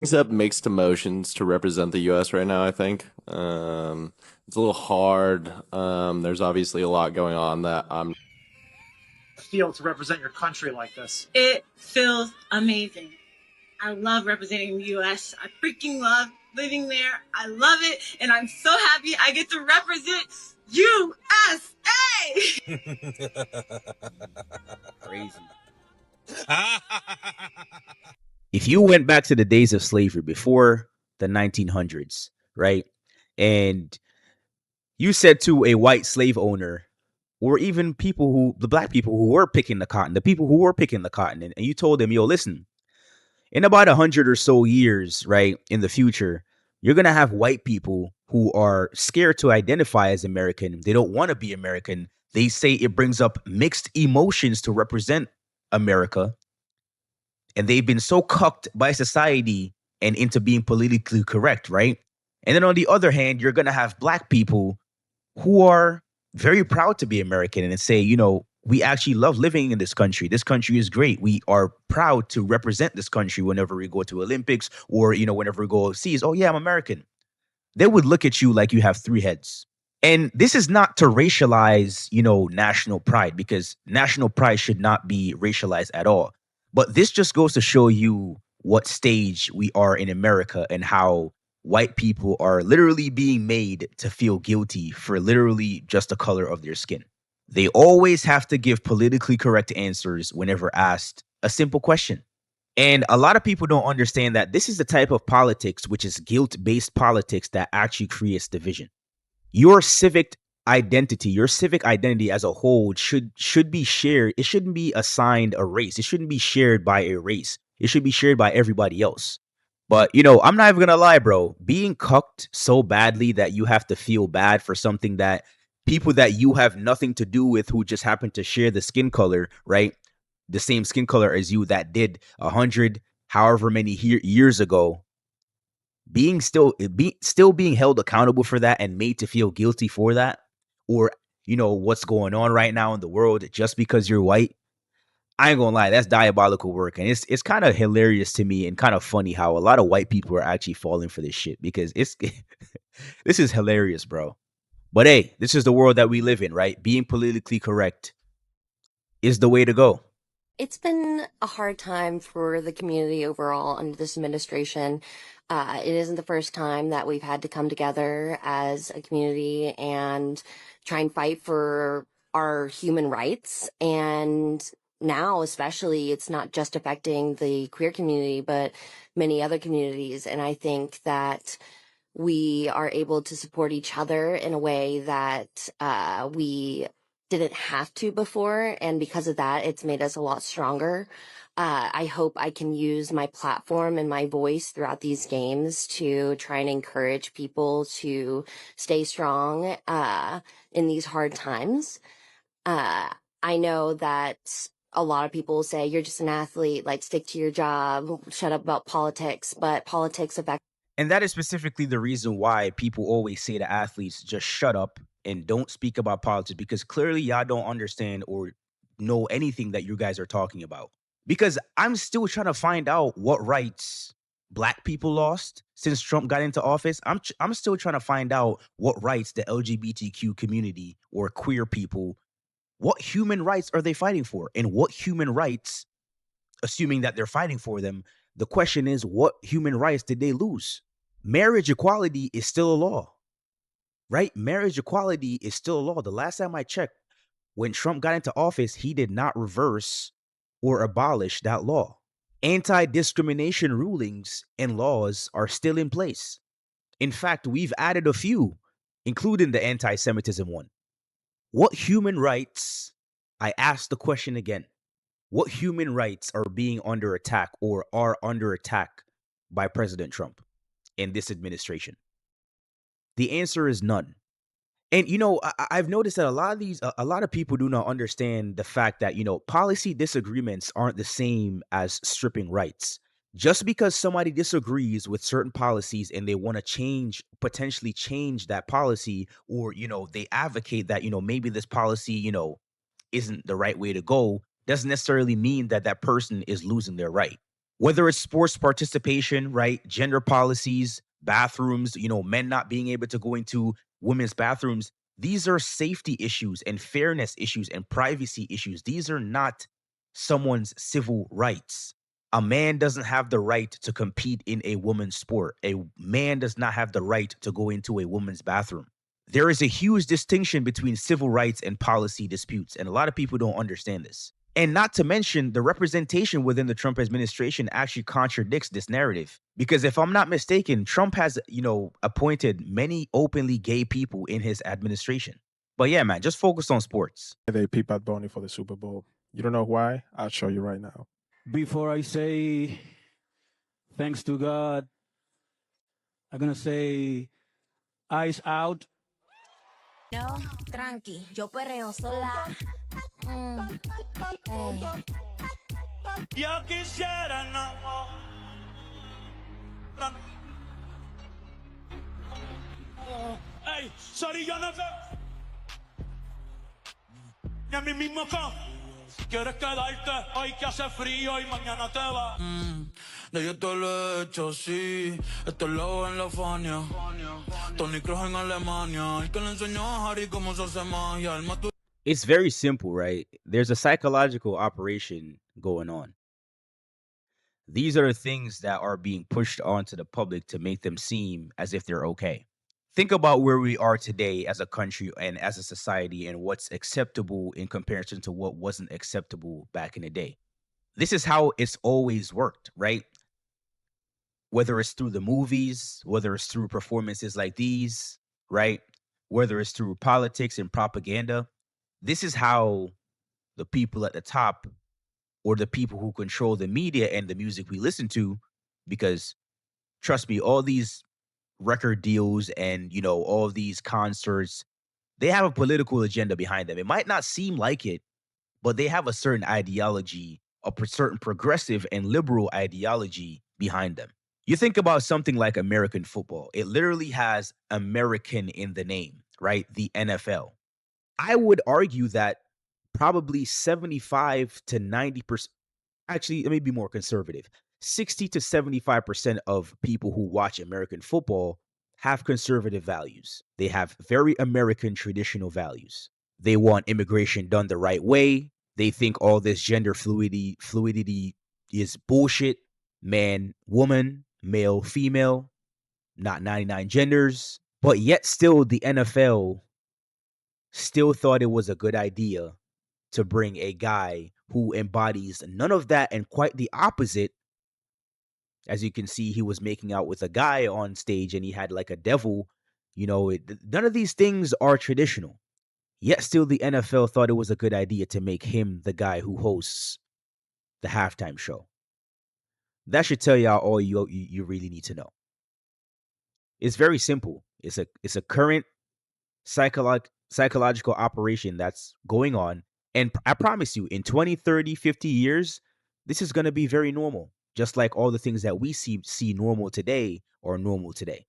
Brings up mixed emotions to represent the U.S. right now, I think. It's a little hard. There's obviously a lot going on that I'm feel to represent your country like this? It feels amazing. I love representing the US. I freaking love living there. I love it. And I'm so happy I get to represent USA. Crazy. If you went back to the days of slavery before the 1900s, right? And you said to a white slave owner, or even the black people who were picking the cotton, the people who were picking the cotton, and you told them, yo, listen, in about 100 or so years, right, in the future, you're going to have white people who are scared to identify as American. They don't want to be American. They say it brings up mixed emotions to represent America. And they've been so cucked by society and into being politically correct, right? And then on the other hand, you're going to have black people who are very proud to be American and say, we actually love living in this country. This country is great. We are proud to represent this country whenever we go to Olympics or, whenever we go overseas. Oh, yeah, I'm American. They would look at you like you have three heads. And this is not to racialize, national pride, because national pride should not be racialized at all. But this just goes to show you what stage we are in America and how white people are literally being made to feel guilty for literally just the color of their skin. They always have to give politically correct answers whenever asked a simple question. And a lot of people don't understand that this is the type of politics, which is guilt-based politics, that actually creates division. Your civic identity as a whole should be shared. It shouldn't be assigned a race. It shouldn't be shared by a race. It should be shared by everybody else. But I'm not even gonna lie, bro. Being cucked so badly that you have to feel bad for something that people that you have nothing to do with, who just happen to share the skin color, right? The same skin color as you, that did 100, however many years ago, still being held accountable for that and made to feel guilty for that, or what's going on right now in the world just because you're white. I ain't gonna lie, that's diabolical work, and it's kind of hilarious to me and kind of funny how a lot of white people are actually falling for this shit, because it's this is hilarious, bro. But hey, this is the world that we live in, right? Being politically correct is the way to go. It's been a hard time for the community overall under this administration. It isn't the first time that we've had to come together as a community and try and fight for our human rights. And now, especially, it's not just affecting the queer community, but many other communities. And I think that we are able to support each other in a way that we didn't have to before. And because of that, it's made us a lot stronger. I hope I can use my platform and my voice throughout these games to try and encourage people to stay strong in these hard times. I know that a lot of people say, you're just an athlete, like stick to your job, shut up about politics, but politics affects. And that is specifically the reason why people always say to athletes, just shut up and don't speak about politics, because clearly y'all don't understand or know anything that you guys are talking about. Because I'm still trying to find out what rights black people lost since Trump got into office. I'm still trying to find out what rights the LGBTQ community or queer people, what human rights are they fighting for? And what human rights, assuming that they're fighting for them, the question is, what human rights did they lose? Marriage equality is still a law, right? Marriage equality is still a law. The last time I checked, when Trump got into office, he did not reverse or abolish that law. Anti-discrimination rulings and laws are still in place. In fact, we've added a few, including the anti-Semitism one. What human rights, I ask the question again, what human rights are being under attack or are under attack by President Trump in this administration? The answer is none. And I've noticed that a lot of people do not understand the fact that policy disagreements aren't the same as stripping rights. Just because somebody disagrees with certain policies and they want to potentially change that policy, or they advocate that maybe this policy isn't the right way to go, doesn't necessarily mean that that person is losing their right. Whether it's sports participation, right? Gender policies, bathrooms, men not being able to go into women's bathrooms. These are safety issues and fairness issues and privacy issues. These are not someone's civil rights. A man doesn't have the right to compete in a woman's sport. A man does not have the right to go into a woman's bathroom. There is a huge distinction between civil rights and policy disputes, and a lot of people don't understand this. And not to mention, the representation within the Trump administration actually contradicts this narrative. Because if I'm not mistaken, Trump has, appointed many openly gay people in his administration. But yeah, man, just focus on sports. They peep at Bonnie for the Super Bowl. You don't know why? I'll show you right now. Before I say thanks to God, I'm gonna say eyes out. No, tranqui, yo perreo sola. Hey. Yo quisiera no. Hey, sorry, yo no sé. Y a mí mismo con. Quieres quedarte hoy que hace frío y mañana te va. De yo te lo he hecho, sí. Esto es lo en la Fania. Tony Kroos en Alemania. El que le enseñó a Harry cómo se hace magia. El más It's very simple, right? There's a psychological operation going on. These are the things that are being pushed onto the public to make them seem as if they're okay. Think about where we are today as a country and as a society and what's acceptable in comparison to what wasn't acceptable back in the day. This is how it's always worked, right? Whether it's through the movies, whether it's through performances like these, right? Whether it's through politics and propaganda, this is how the people at the top or the people who control the media and the music we listen to, because trust me, all these record deals and, all of these concerts, they have a political agenda behind them. It might not seem like it, but they have a certain ideology, certain progressive and liberal ideology behind them. You think about something like American football. It literally has American in the name, right? The NFL. I would argue that probably 75 to 90%, actually, let me be more conservative. 60 to 75% of people who watch American football have conservative values. They have very American traditional values. They want immigration done the right way. They think all this gender fluidity is bullshit. Man, woman, male, female, not 99 genders. But yet still the NFL still thought it was a good idea to bring a guy who embodies none of that and quite the opposite. As you can see, he was making out with a guy on stage and he had like a devil. None of these things are traditional. Yet still the NFL thought it was a good idea to make him the guy who hosts the halftime show. That should tell y'all all you really need to know. It's very simple. It's a current psychological operation that's going on. And I promise you, in 20, 30, 50 years, this is going to be very normal. Just like all the things that we see normal today are normal today.